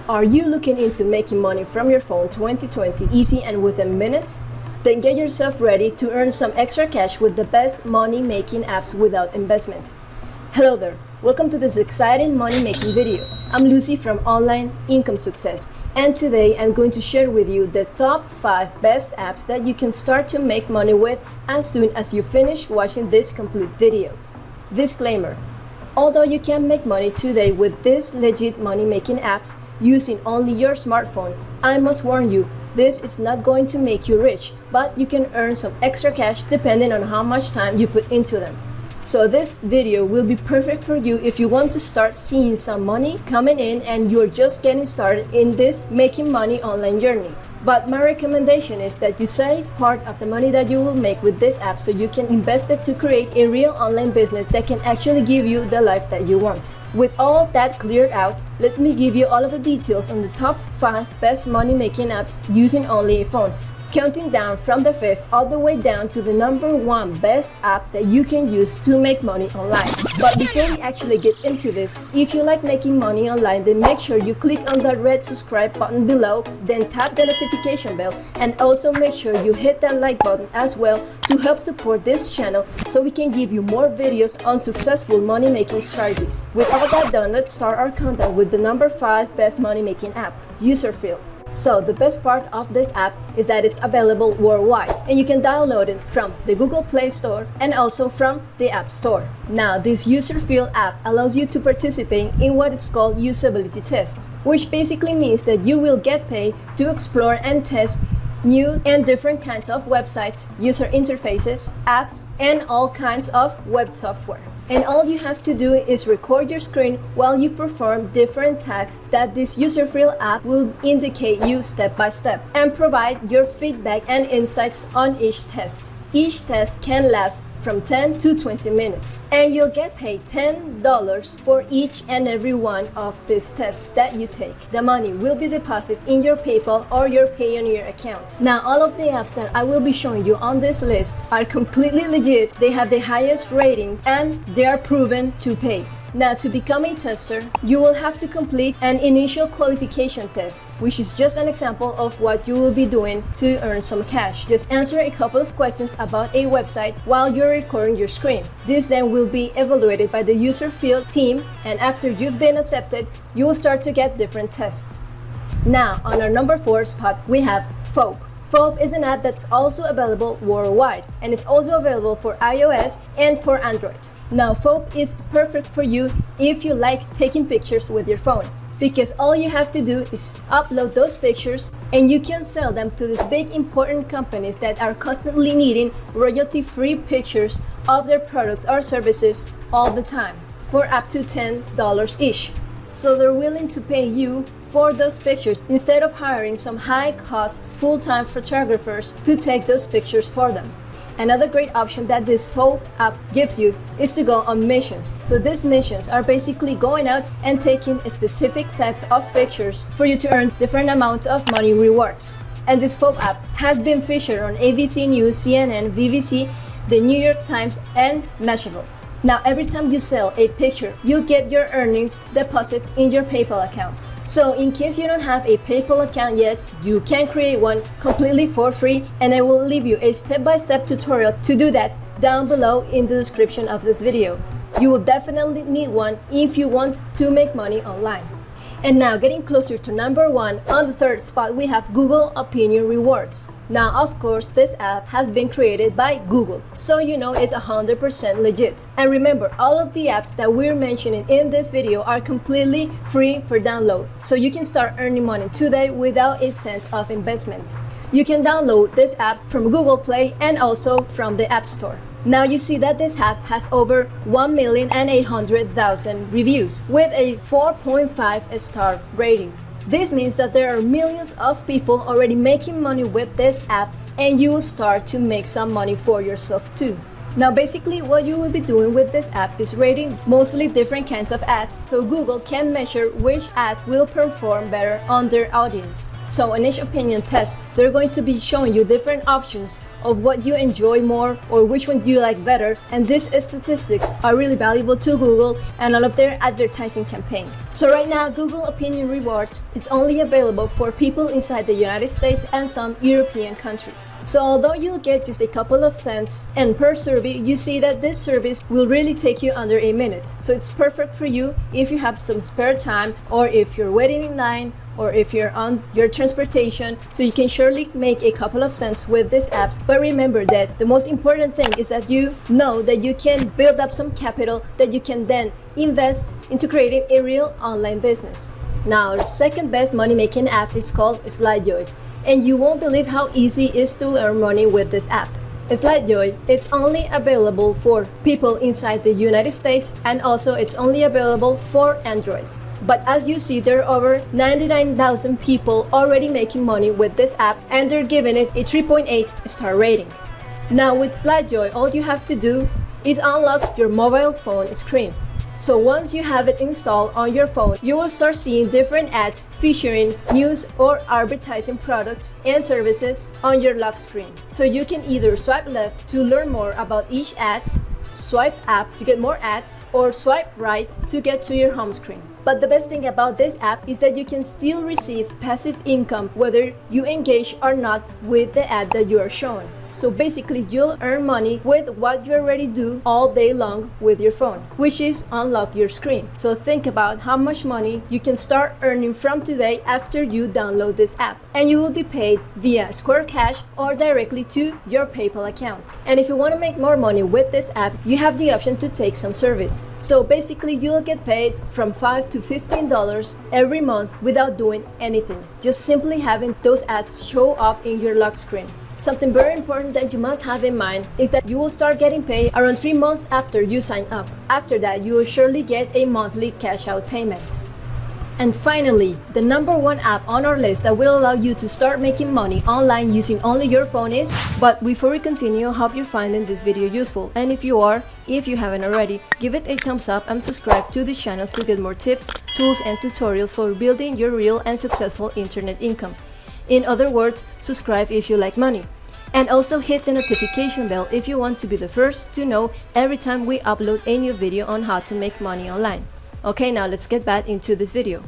Are you looking into making money from your phone 2020 easy and within minutes? Then get yourself ready to earn some extra cash with the best money-making apps without investment. Hello there, welcome to this exciting money-making video. I'm Lucy from Online Income Success, and today I'm going to share with you the top 5 best apps that you can start to make money with as soon as you finish watching this complete video. Disclaimer: although you can make money today with these legit money-making apps using only your smartphone, I must warn you, this is not going to make you rich, but you can earn some extra cash depending on how much time you put into them. So this video will be perfect for you if you want to start seeing some money coming in and you're just getting started in this making money online journey. But my recommendation is that you save part of the money that you will make with this app so you can invest it to create a real online business that can actually give you the life that you want. With all that cleared out, let me give you all of the details on the top 5 best money-making apps using only a phone, counting down from the 5th all the way down to the number 1 best app that you can use to make money online. But before we actually get into this, if you like making money online, then make sure you click on that red subscribe button below, then tap the notification bell, and also make sure you hit that like button as well to help support this channel so we can give you more videos on successful money-making strategies. With all that done, let's start our countdown with the number 5 best money-making app, UserFeel. So the best part of this app is that it's available worldwide and you can download it from the Google Play Store and also from the App Store. Now this UserFeel app allows you to participate in what is called usability tests, which basically means that you will get paid to explore and test new and different kinds of websites, user interfaces, apps, and all kinds of web software. And all you have to do is record your screen while you perform different tasks that this UserFeel app will indicate you step by step and provide your feedback and insights on each test. Each test can last from 10 to 20 minutes, and you'll get paid $10 for each and every one of these tests that you take. The money will be deposited in your PayPal or your Payoneer account. Now, all of the apps that I will be showing you on this list are completely legit. They have the highest rating and they are proven to pay. Now, to become a tester, you will have to complete an initial qualification test, which is just an example of what you will be doing to earn some cash. Just answer a couple of questions about a website while you're recording your screen. This then will be evaluated by the UserFeel team, and after you've been accepted, you will start to get different tests. Now, on our number 4 spot, we have Foap. Foap is an app that's also available worldwide, and it's also available for iOS and for Android. Now, Foap is perfect for you if you like taking pictures with your phone, because all you have to do is upload those pictures and you can sell them to these big important companies that are constantly needing royalty-free pictures of their products or services all the time for up to $10 each. So they're willing to pay you for those pictures instead of hiring some high-cost full-time photographers to take those pictures for them. Another great option that this Foap app gives you is to go on missions. So these missions are basically going out and taking a specific type of pictures for you to earn different amounts of money rewards. And this Foap app has been featured on ABC News, CNN, BBC, the New York Times, and Mashable. Now, every time you sell a picture, you get your earnings deposited in your PayPal account. So in case you don't have a PayPal account yet, you can create one completely for free, and I will leave you a step-by-step tutorial to do that down below in the description of this video. You will definitely need one if you want to make money online. And now, getting closer to number 1, on the 3rd spot we have Google Opinion Rewards. Now, of course, this app has been created by Google, so you know it's 100% legit. And remember, all of the apps that we're mentioning in this video are completely free for download, so you can start earning money today without a cent of investment. You can download this app from Google Play and also from the App Store. Now you see that this app has over 1,800,000 reviews with a 4.5 star rating. This means that there are millions of people already making money with this app, and you will start to make some money for yourself too. Now basically what you will be doing with this app is rating mostly different kinds of ads, so Google can measure which ad will perform better on their audience. So in each opinion test, they're going to be showing you different options of what you enjoy more or which one do you like better, and these statistics are really valuable to Google and all of their advertising campaigns. So right now, Google Opinion Rewards is only available for people inside the United States and some European countries. So although you'll get just a couple of cents, and per survey, you see that this service will really take you under a minute. So it's perfect for you if you have some spare time, or if you're waiting in line, or if you're on your transportation, so you can surely make a couple of cents with these apps. But remember that the most important thing is that you know that you can build up some capital that you can then invest into creating a real online business. Now, our second best money-making app is called SlideJoy, and you won't believe how easy it is to earn money with this app. SlideJoy, it's only available for people inside the United States, and also it's only available for Android. But as you see, there are over 99,000 people already making money with this app, and they're giving it a 3.8 star rating. Now with SlideJoy, all you have to do is unlock your mobile phone screen. So once you have it installed on your phone, you will start seeing different ads featuring news or advertising products and services on your lock screen. So you can either swipe left to learn more about each ad, swipe up to get more ads, or swipe right to get to your home screen. But the best thing about this app is that you can still receive passive income whether you engage or not with the ad that you are showing. So basically, you'll earn money with what you already do all day long with your phone, which is unlock your screen. So think about how much money you can start earning from today after you download this app. And you will be paid via Square Cash or directly to your PayPal account. And if you want to make more money with this app, you have the option to take some service. So basically, you'll get paid from $5 to $15 every month without doing anything, just simply having those ads show up in your lock screen. Something very important that you must have in mind is that you will start getting paid around 3 months after you sign up. After that, you will surely get a monthly cash out payment. And finally, the number one app on our list that will allow you to start making money online using only your phone is, but before we continue, I hope you're finding this video useful. And if you are, if you haven't already, give it a thumbs up and subscribe to this channel to get more tips, tools, and tutorials for building your real and successful internet income. In other words, subscribe if you like money. And also hit the notification bell if you want to be the first to know every time we upload a new video on how to make money online. Okay, now let's get back into this video.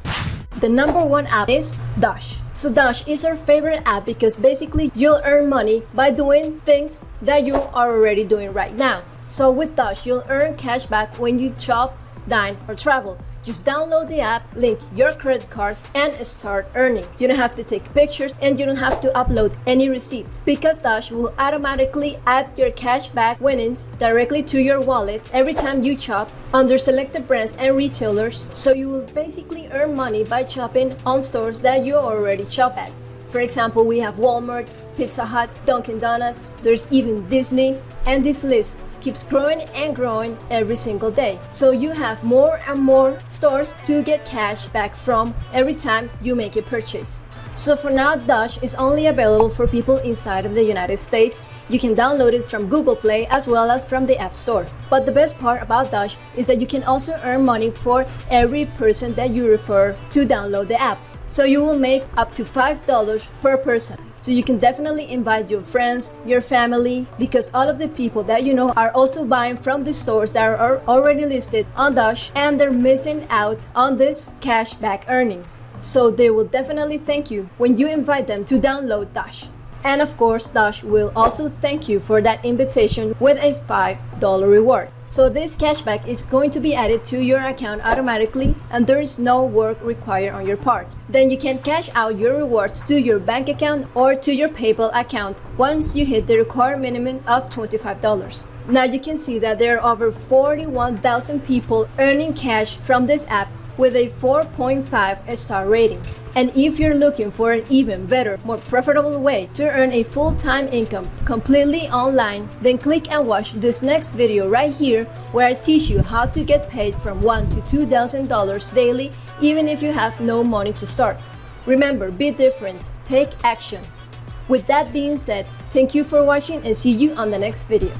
The number one app is Dosh. So Dosh is our favorite app because basically you'll earn money by doing things that you are already doing right now. So with Dosh, you'll earn cash back when you shop, dine, or travel. Just download the app, link your credit cards, and start earning. You don't have to take pictures and you don't have to upload any receipt because Dosh will automatically add your cashback winnings directly to your wallet every time you shop under selected brands and retailers. So you will basically earn money by shopping on stores that you already shop at. For example, we have Walmart, Pizza Hut, Dunkin' Donuts, there's even Disney, and this list keeps growing and growing every single day. So you have more and more stores to get cash back from every time you make a purchase. So for now, Dosh is only available for people inside of the United States. You can download it from Google Play as well as from the App Store. But the best part about Dosh is that you can also earn money for every person that you refer to download the app. So you will make up to $5 per person. So you can definitely invite your friends, your family, because all of the people that you know are also buying from the stores that are already listed on Dosh, and they're missing out on this cashback earnings. So they will definitely thank you when you invite them to download Dosh. And of course, Dosh will also thank you for that invitation with a $5 reward. So this cashback is going to be added to your account automatically, and there is no work required on your part. Then you can cash out your rewards to your bank account or to your PayPal account once you hit the required minimum of $25. Now you can see that there are over 41,000 people earning cash from this app with a 4.5 star rating. And if you're looking for an even better, more profitable way to earn a full-time income completely online, then click and watch this next video right here where I teach you how to get paid from $1,000 to $2,000 daily even if you have no money to start. Remember, be different, take action. With that being said, thank you for watching and see you on the next video.